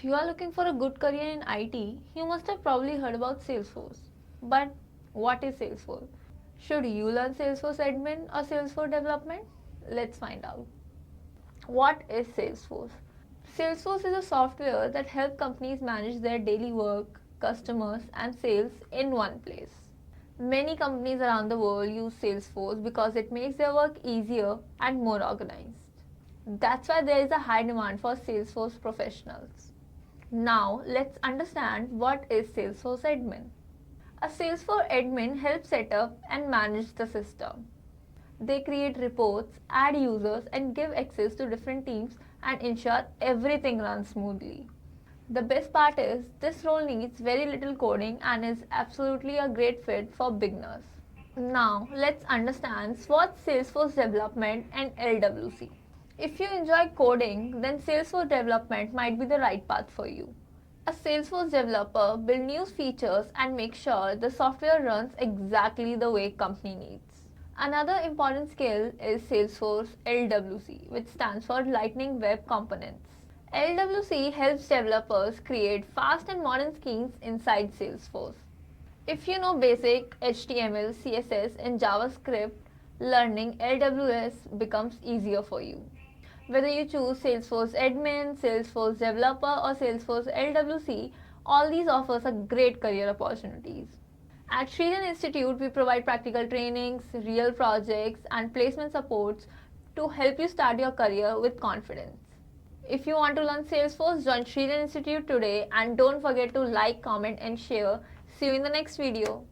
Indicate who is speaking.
Speaker 1: If you are looking for a good career in IT, you must have probably heard about Salesforce. But what is Salesforce? Should you learn Salesforce Admin or Salesforce Development? Let's find out. What is Salesforce? Salesforce is a software that helps companies manage their daily work, customers, and sales in one place. Many companies around the world use Salesforce because it makes their work easier and more organized. That's why there is a high demand for Salesforce professionals. Now, let's understand what is Salesforce Admin. A Salesforce admin helps set up and manage the system. They create reports, add users, and give access to different teams and ensure everything runs smoothly. The best part is, this role needs very little coding and is absolutely a great fit for beginners. Now, let's understand what's Salesforce Development and LWC. If you enjoy coding, then Salesforce Development might be the right path for you. A Salesforce developer builds new features and makes sure the software runs exactly the way company needs. Another important skill is Salesforce LWC, which stands for Lightning Web Components. LWC helps developers create fast and modern schemes inside Salesforce. If you know basic HTML, CSS, and JavaScript, learning LWS becomes easier for you. Whether you choose Salesforce Admin, Salesforce Developer, or Salesforce LWC, all these offers are great career opportunities. At Srijan Institute, we provide practical trainings, real projects, and placement supports to help you start your career with confidence. If you want to learn Salesforce, join Srijan Institute today and don't forget to like, comment, and share. See you in the next video.